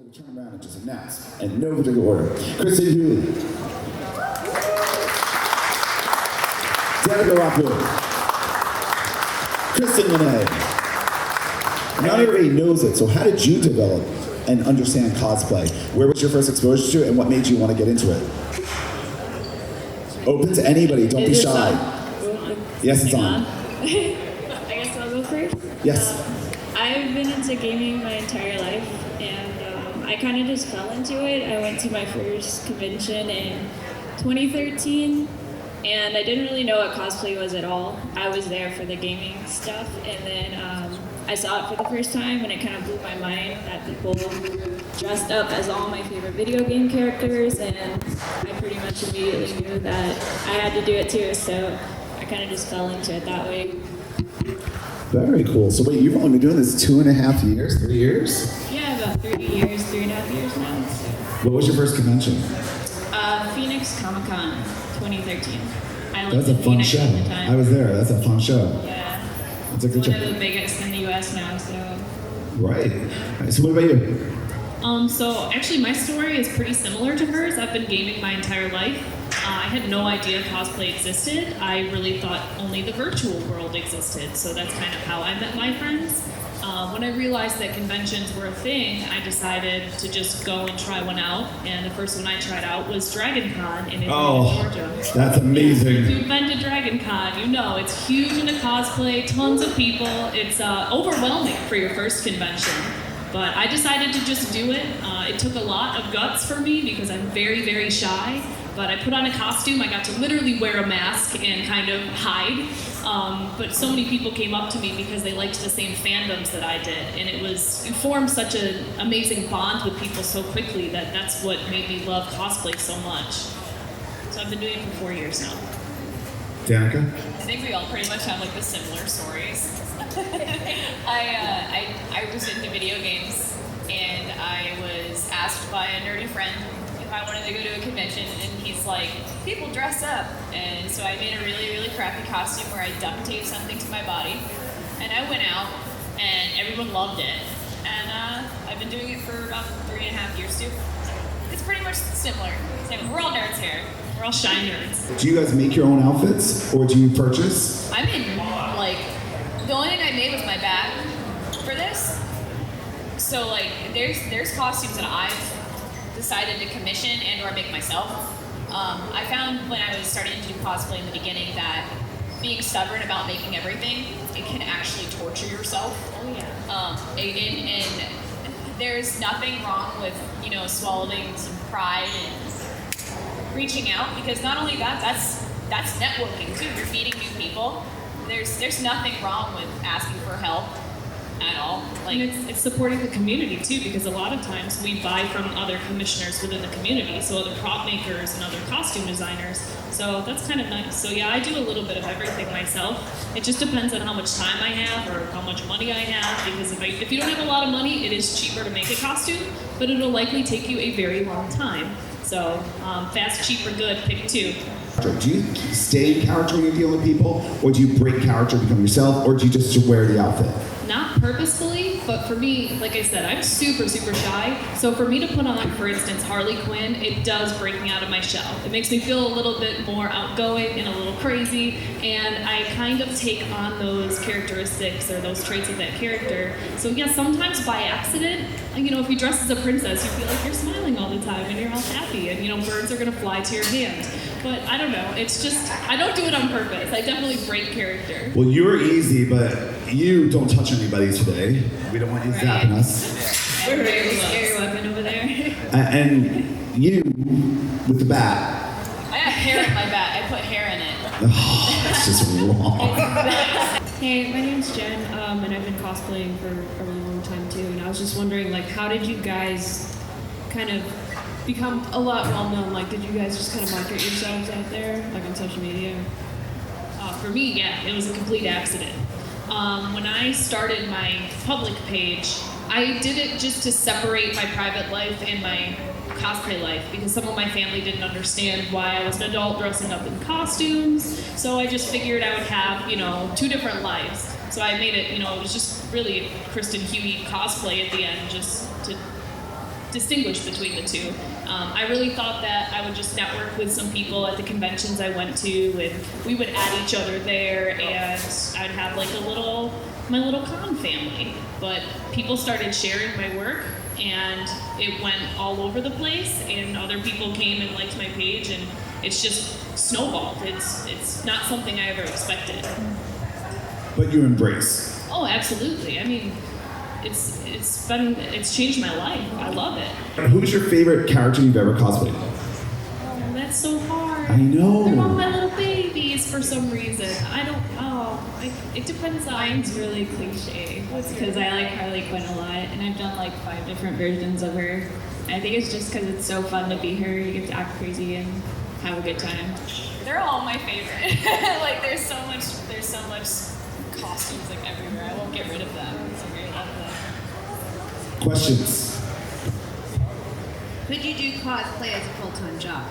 going to turn around and just announce, in no particular order. Kristen Hughey. Danica Rockwood. Kristen Lanae. Not everybody knows it, so how did you develop and understand cosplay? Where was your first exposure to it, and what made you want to get into it? Open to anybody, don't be shy. Yes, it's on. I guess I'll go first. Yes. I've been into gaming my entire life, and I kind of just fell into it. I went to my first convention in 2013, and I didn't really know what cosplay was at all. I was there for the gaming stuff, and then I saw it for the first time, and it kind of blew my mind that people dressed up as all my favorite video game characters, and I pretty much immediately knew that I had to do it too, so I kind of just fell into it that way. Very cool. So wait, you've only been doing this 2.5 years, 3 years? Yeah, about 3 years, 3.5 years now. So. What was your first convention? Phoenix Comic Con 2013. That's a fun show. I was there. That's a fun show. Yeah. It's a good show. One of the biggest in the U.S. now, so. Right. So what about you? So actually my story is pretty similar to hers. I've been gaming my entire life. I had no idea cosplay existed. I really thought only the virtual world existed. So that's kind of how I met my friends. When I realized that conventions were a thing, I decided to just go and try one out. And the first one I tried out was Dragon Con in Atlanta, Georgia. That's amazing. If you've been to Dragon Con, you know it's huge into cosplay, tons of people. It's overwhelming for your first convention. But I decided to just do it. It took a lot of guts for me because I'm very, very shy. But I put on a costume. I got to literally wear a mask and kind of hide. But so many people came up to me because they liked the same fandoms that I did. And you formed such an amazing bond with people so quickly that's what made me love cosplay so much. So I've been doing it for 4 years now. Danica? I think we all pretty much have like the similar stories. I was into video games, and I was asked by a nerdy friend if I wanted to go to a convention, and he's like, people dress up. And so I made a really, really crappy costume where I duct taped something to my body, and I went out, and everyone loved it. And I've been doing it for about 3.5 years too. So it's pretty much similar. We're all nerds here. We're all shy nerds. Do you guys make your own outfits, or do you purchase? I made, the only thing I made was my bag for this. So there's costumes that I've decided to commission and or make myself. I found when I was starting to do cosplay in the beginning that being stubborn about making everything, it can actually torture yourself. Oh yeah. And there's nothing wrong with, swallowing some pride and reaching out, because not only that's networking too. You're meeting new people. There's nothing wrong with asking for help at all. And it's supporting the community too, because a lot of times we buy from other commissioners within the community, so other prop makers and other costume designers. So that's kind of nice. So yeah, I do a little bit of everything myself. It just depends on how much time I have or how much money I have, because if you don't have a lot of money, it is cheaper to make a costume, but it'll likely take you a very long time. So fast, cheap, or good, pick two. Do you stay in character when you deal with people, or do you break character, become yourself, or do you just wear the outfit? Not purposefully, but for me, like I said, I'm super, super shy. So for me to put on, for instance, Harley Quinn, it does break me out of my shell. It makes me feel a little bit more outgoing and a little crazy, and I kind of take on those characteristics or those traits of that character. So yeah, sometimes by accident, if you dress as a princess, you feel like you're smiling all the time and you're all happy, and birds are gonna fly to your hand. But I don't know, it's just, I don't do it on purpose. I definitely break character. Well, you're easy, but you don't touch anybody today. We don't want you zapping us. We're very scary weapon over there. And you, with the bat. I have hair in my bat. I put hair in it. Oh, that's just wrong. Hey, my name's Jen, and I've been cosplaying for a really long time too. And I was just wondering, how did you guys kind of become a lot well-known? Did you guys just kind of market yourselves out there, on social media? For me, yeah, it was a complete accident. When I started my public page, I did it just to separate my private life and my cosplay life, because some of my family didn't understand why I was an adult dressing up in costumes. So I just figured I would have, 2 different lives. So I made it, it was just really Kristen Hughey cosplay at the end, just to distinguish between the two. I really thought that I would just network with some people at the conventions I went to, and we would add each other there, and I'd have like my little con family. But people started sharing my work, and it went all over the place, and other people came and liked my page, and it's just snowballed. It's not something I ever expected. But you embrace. Oh, absolutely. I mean, it's changed my life. I love it. Who's your favorite character you've ever cosplayed? Oh, that's so hard. I know. They're all my little babies for some reason. It depends on. Mine's really cliche because I like Harley Quinn a lot, and I've done like 5 different versions of her. I think it's just because it's so fun to be her. You get to act crazy and have a good time. They're all my favorite. Like there's so much costumes like everywhere. I won't get rid of them. So I love them. Questions? Could you do cosplay as a full-time job?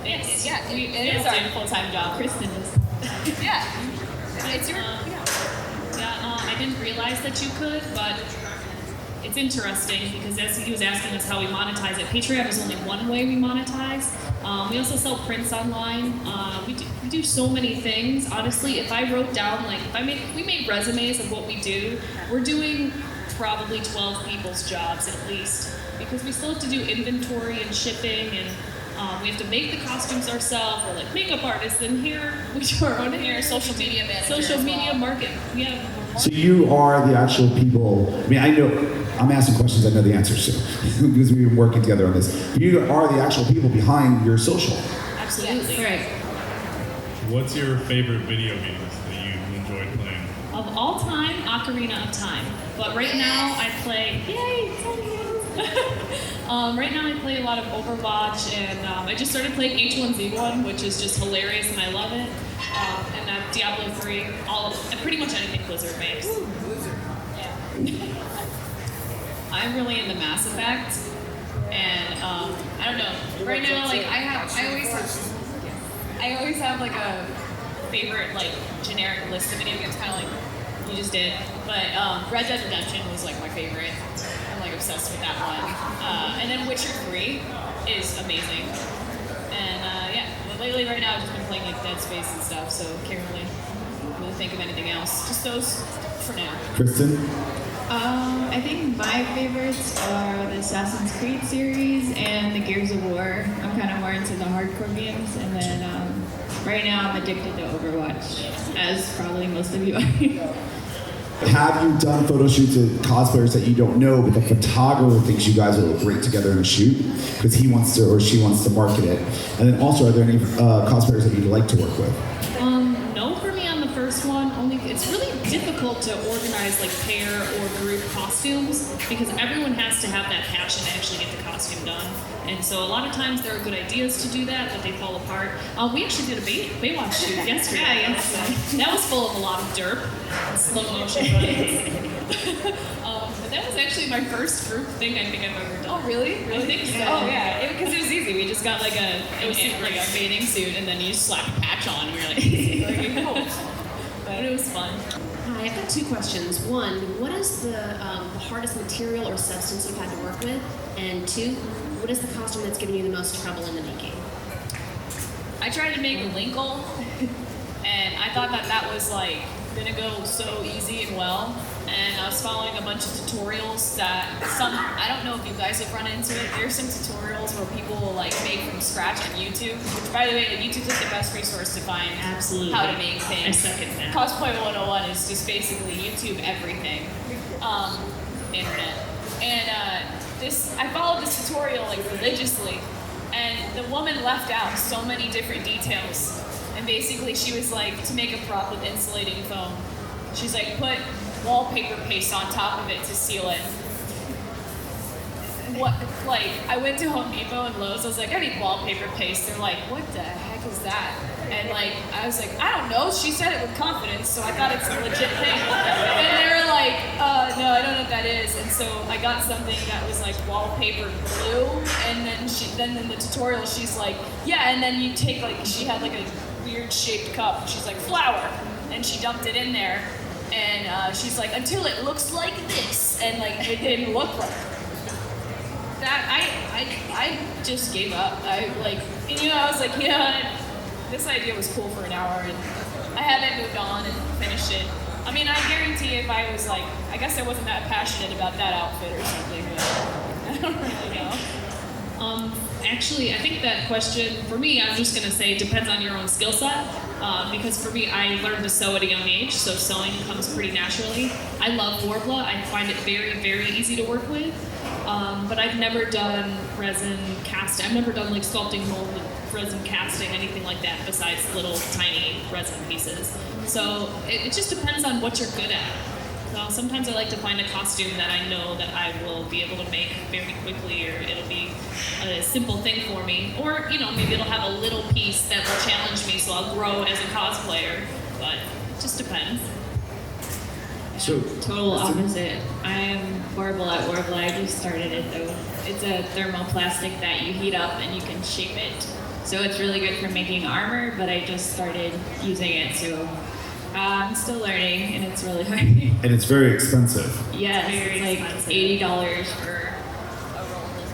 Yes, yeah, it is our full-time job. Kristen is. Yeah. It's your, I didn't realize that you could, but it's interesting because as he was asking us how we monetize it, Patreon is only one way we monetize. We also sell prints online. We do so many things. Honestly, if I wrote down, we made resumes of what we do, we're doing probably 12 people's jobs at least, because we still have to do inventory and shipping, and we have to make the costumes ourselves. We're like makeup artists, and here we do our own hair, social media manager, social as media well. market. Yeah. So you are the actual people. I mean, I know I'm asking questions I know the answers to because we've been working together on this. You are the actual people behind your social. Absolutely. Right. What's your favorite video games that you enjoyed playing? Of all time, Ocarina of Time. But right now I play, right now I play a lot of Overwatch, and I just started playing H1Z1, which is just hilarious, and I love it. And Diablo 3, and pretty much anything Blizzard makes. Yeah. I'm really into Mass Effect, and I don't know. Right now, like I always have like a favorite like generic list of video games, kind of like you just did. But Red Dead Redemption was like my favorite. I'm like obsessed with that one. And then Witcher 3 is amazing. And yeah, lately right now I've just been playing like Dead Space and stuff, so can't really think of anything else. Just those for now. Kristen? I think my favorites are the Assassin's Creed series and the Gears of War. I'm kind of more into the hardcore games, and then right now I'm addicted to Overwatch, as probably most of you are. Have you done photo shoots with cosplayers that you don't know, but the photographer thinks you guys will look great together in a shoot because he wants to or she wants to market it? And then also, are there any cosplayers that you'd like to work with? No, for me on the first one, only it's really difficult to organize like pair or group costumes because everyone has to have that passion to actually get the costume done. And so a lot of times there are good ideas to do that, but they fall apart. We actually did a Baywatch shoot yesterday. Yeah, yesterday. That was full of a lot of derp and slow motion footage. But that was actually my first group thing I think I've ever done. Oh, really? I think so. Oh, yeah. Because it was easy. We just got like a bathing suit, and then you just slap a patch on, and you're like, oh. But it was fun. Hi, I've got 2 questions. One, what is the hardest material or substance you've had to work with? And 2, what is the costume that's given you the most trouble in the making? I tried to make a Linkle, and I thought that was like gonna go so easy and well. And I was following a bunch of tutorials that I don't know if you guys have run into it. There's some tutorials where people will like make from scratch on YouTube. Which, by the way, YouTube is the best resource to find Absolutely. how to make things. I second that. Cosplay 101 is just basically YouTube everything, internet. And I followed this tutorial like religiously, and the woman left out so many different details. And basically, she was like, to make a prop with insulating foam, she's like, put wallpaper paste on top of it to seal it. What? Like, I went to Home Depot and Lowe's. I was like, I need wallpaper paste. They're like, what the heck is that? And like, I was like, I don't know. She said it with confidence, so I thought it's a legit thing. And they were like, no, I don't know what that is. And so I got something that was like wallpaper glue. And then in the tutorial, she's like, yeah. And then you take like, she had like a weird shaped cup. And she's like, flour. And she dumped it in there. And she's like, until it looks like this. And like, it didn't look like that. I just gave up. I was like, you know what? This idea was cool for an hour, and I haven't moved on and finished it. I mean, I guarantee if I was like, I guess I wasn't that passionate about that outfit or something, but I don't really know. Actually, I think that question, for me, I'm just going to say it depends on your own skill set. Because for me, I learned to sew at a young age, so sewing comes pretty naturally. I love Worbla. I find it very, very easy to work with. But I've never done resin casting. I've never done like sculpting, mold, resin casting, anything like that besides little tiny resin pieces. So it just depends on what you're good at. So sometimes I like to find a costume that I know that I will be able to make very quickly, or it'll be a simple thing for me. Or, you know, maybe it'll have a little piece that will challenge me so I'll grow as a cosplayer. But it just depends. So, Total opposite. I am horrible at Worbla. I just started it though. It's a thermoplastic that you heat up and you can shape it. So it's really good for making armor, but I just started using it, so I'm still learning and it's really hard. and it's very expensive. Yes, Very it's like expensive. $80 for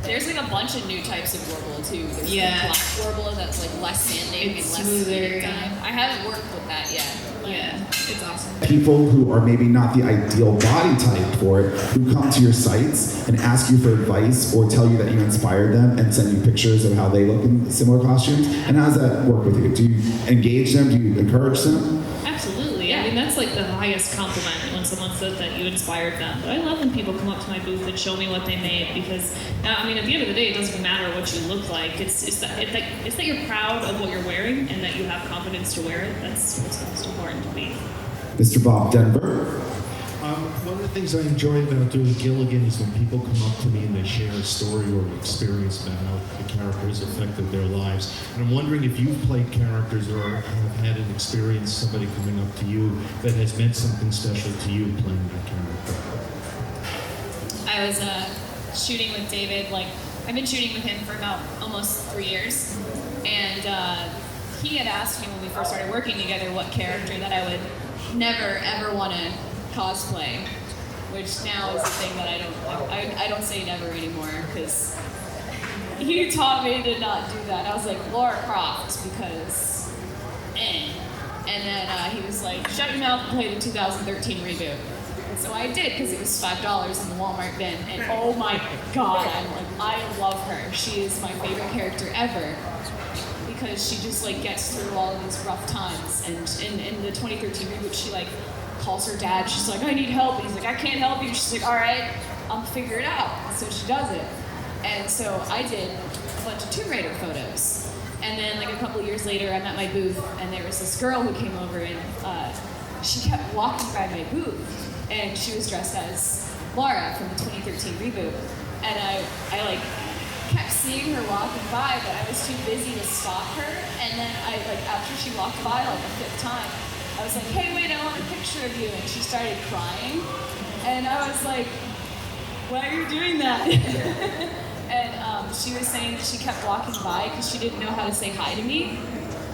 There's like a bunch of new types of Worbla too. There's Yeah. like black Worbla that's like less sanding It's and less smoother, heating time. I haven't worked with that yet. yeah, it's awesome. People who are maybe not the ideal body type for it, who come to your sites and ask you for advice or tell you that you inspired them and send you pictures of how they look in similar costumes. And how does that work with you? Do you engage them? Do you encourage them? Absolutely. I mean, that's like the highest compliment when someone says that you inspired them. But I love when people come up to my booth and show me what they made because, I mean, at the end of the day, it doesn't matter what you look like. It's that you're proud of what you're wearing and that you have confidence to wear it. That's what's most important to me. Mr. Bob Denver. One of the things I enjoy about doing Gilligan is when people come up to me and they share a story or an experience about how the characters affected their lives. And I'm wondering if you've played characters or have had an experience, somebody coming up to you that has meant something special to you playing that character. I was shooting with David, like, I've been shooting with him for about almost 3 years. And he had asked me when we first started working together what character that I would never ever want to cosplay, which now is the thing that I don't say never anymore because he taught me to not do that. I was like, Lara Croft, because and then he was like, shut your mouth and play the 2013 reboot. And so I did because it was $5 in the Walmart bin, and oh my god, I love her. She is my favorite character ever because she just like gets through all of these rough times. And in the 2013 reboot, she like calls her dad. She's like, I need help. And he's like, I can't help you. She's like, all right, I'll figure it out. So she does it. And so I did a bunch of Tomb Raider photos. And then like a couple years later, I'm at my booth, and there was this girl who came over, and she kept walking by my booth, and she was dressed as Lara from the 2013 reboot. And I like kept seeing her walking by, but I was too busy to stop her. And then after she walked by like the 5th time, I was like, hey, wait, I want a picture of you. And she started crying. And I was like, why are you doing that? And she was saying that she kept walking by because she didn't know how to say hi to me.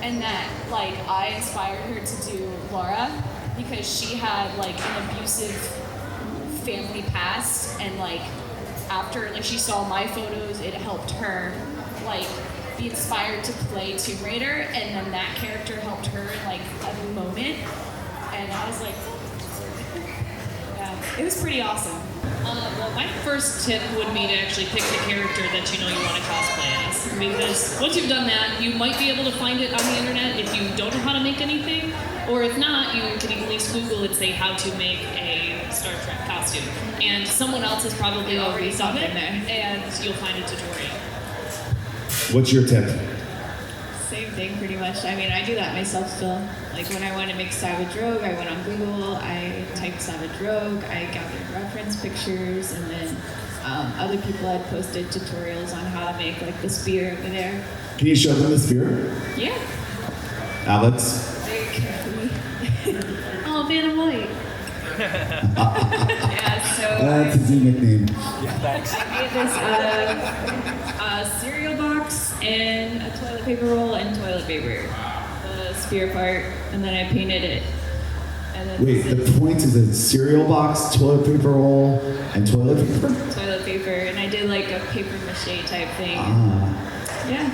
And that, like, I inspired her to do Laura because she had, like, an abusive family past. And, like, after, like, she saw my photos, it helped her, like, be inspired to play Tomb Raider, and then that character helped her in like a moment, and I was like, yeah, it was pretty awesome. Well, my first tip would be to actually pick the character that you know you want to cosplay as, because once you've done that, you might be able to find it on the internet if you don't know how to make anything, or if not, you can at least Google and say how to make a Star Trek costume, and someone else has probably already done it, and you'll find a tutorial. What's your tip? Same thing, pretty much. I mean, I do that myself still. Like when I want to make Savage Rogue, I went on Google, I typed Savage Rogue, I gathered reference pictures, and then other people had posted tutorials on how to make like the spear over there. Can you show them the spear? Yeah. Alex? Very carefully. Oh, Vanna White. Yeah, so That's his new nickname. I made this out of a cereal box and a toilet paper roll and toilet paper. The spear part, and then I painted it. And then Wait, the point is a cereal box, toilet paper roll, and toilet paper? toilet paper, and I did like a paper mache type thing. Yeah,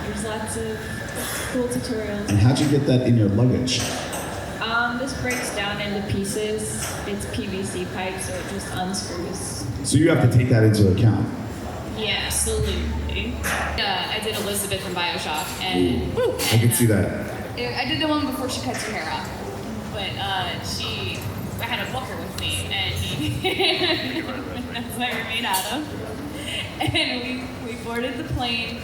there's lots of cool tutorials. And how'd you get that in your luggage? This breaks down into pieces. It's PVC pipe, so it just unscrews. So you have to take that into account. Yeah, absolutely. I did Elizabeth from Bioshock, and I can see that. I did the one before she cuts her hair off. But I had a booker with me, and that's what we're made out of. And we boarded the plane,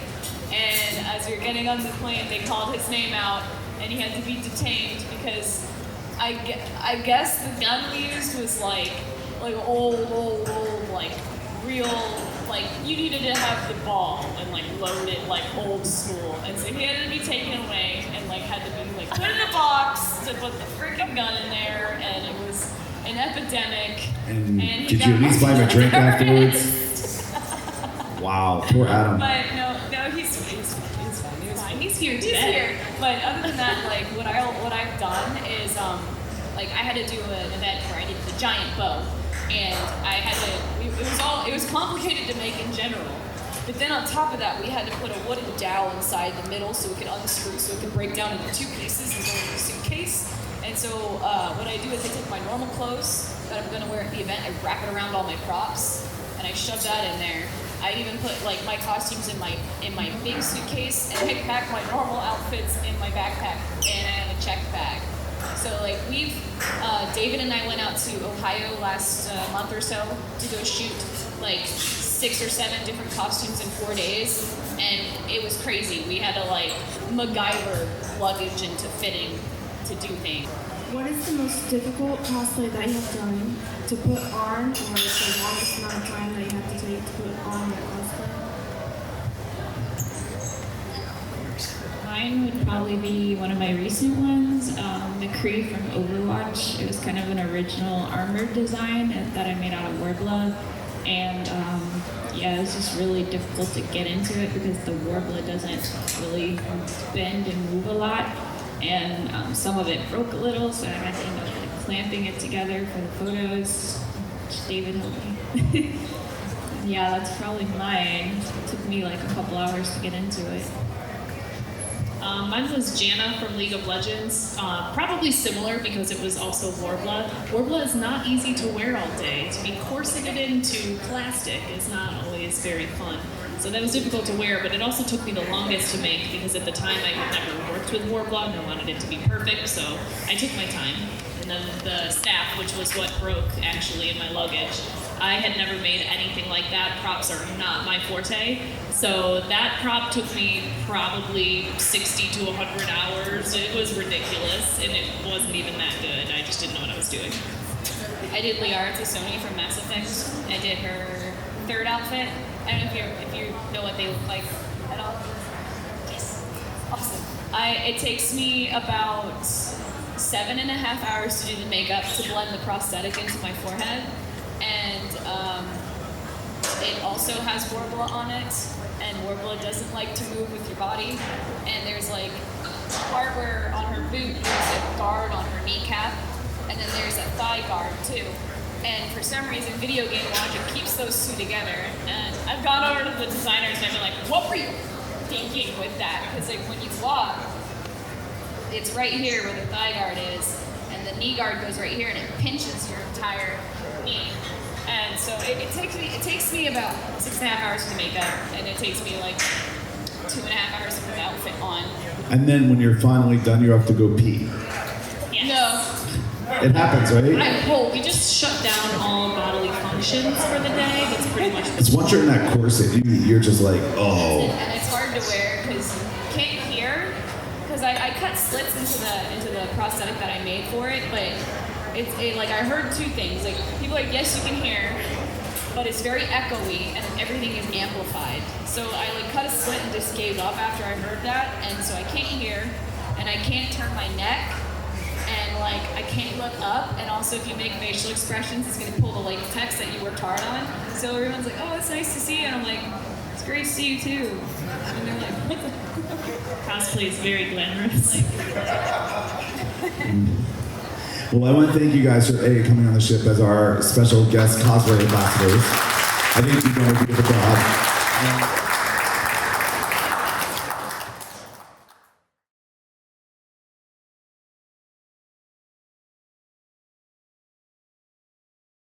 and as we were getting on the plane, they called his name out, and he had to be detained because I guess the gun we used was like old, like real, like you needed to have the ball and like load it like old school, and so he had to be taken away and like had to be like put in a box to put the freaking gun in there, and it was an epidemic. And he did got you at least buy him a drink arrested. afterwards? Wow, poor Adam. But no, he's fine. He's here today. He's here. But other than that, like what I've done is like I had to do an event where I needed a giant bow, and I had to. It was complicated to make in general. But then on top of that, we had to put a wooden dowel inside the middle so it could unscrew, so it could break down into two pieces and go in a suitcase. And so what I do is I take my normal clothes that I'm going to wear at the event, I wrap it around all my props, and I shove that in there. I even put like my costumes in my big suitcase, and I pack my normal outfits in my backpack, and I have a checked bag. So like David and I went out to Ohio last month or so to go shoot like 6 or 7 different costumes in 4 days, and it was crazy. We had to like MacGyver luggage into fitting to do things. What is the most difficult cosplay that you have done to put on, or the longest amount of time that you have to take to put on that cosplay? Mine would probably be one of my recent ones, McCree from Overwatch. It was kind of an original armored design that I made out of Warbler. And yeah, it was just really difficult to get into it because the Warbler doesn't really bend and move a lot. And some of it broke a little, so I had to end up like clamping it together for the photos. David helped me. Yeah, that's probably mine. It took me like a couple hours to get into it. Mine was Janna from League of Legends. Probably similar because it was also Warbler. Warbler is not easy to wear all day. To be corseted into plastic is not always very fun. So that was difficult to wear, but it also took me the longest to make because at the time I had never worked with Warbler and I wanted it to be perfect, so I took my time. And then the staff, which was what broke actually in my luggage, I had never made anything like that. Props are not my forte. So that prop took me probably 60 to 100 hours. It was ridiculous, and it wasn't even that good. I just didn't know what I was doing. I did Liara Tassoni from Mass Effect. I did her third outfit. I don't know if you know what they look like at all. Yes, awesome. It takes me about 7.5 hours to do the makeup to blend the prosthetic into my forehead, and it also has Warbler on it, and Warbler doesn't like to move with your body. And there's like a part where on her boot there's a guard on her kneecap, and then there's a thigh guard too. And for some reason, video game logic keeps those two together. And I've gone over to the designers and I've been like, what were you thinking with that? Because like when you walk, it's right here where the thigh guard is, and the knee guard goes right here, and it pinches your entire knee. And so it takes me about 6.5 hours to make up, and it takes me like 2.5 hours to put the outfit on. And then when you're finally done, you have to go pee. Yes. No. It happens, right? We just shut down all bodily functions for the day. That's pretty much Because once you're in that corset, you're just like, oh. And it's hard to wear because you can't hear. Because I cut slits into the prosthetic that I made for it, but like I heard two things. Like people are like, yes, you can hear, but it's very echoey and everything is amplified. So I like cut a slit and just gave up after I heard that, and so I can't hear, and I can't turn my neck. And like I can't look up, and also if you make facial expressions, it's gonna pull the like text that you worked hard on. So everyone's like, "Oh, it's nice to see you," and I'm like, "It's great to see you too." And they're like, "What the?" Cosplay is very glamorous. Well, I want to thank you guys for coming on the ship as our special guest cosplay ambassadors. I think you've done a beautiful job.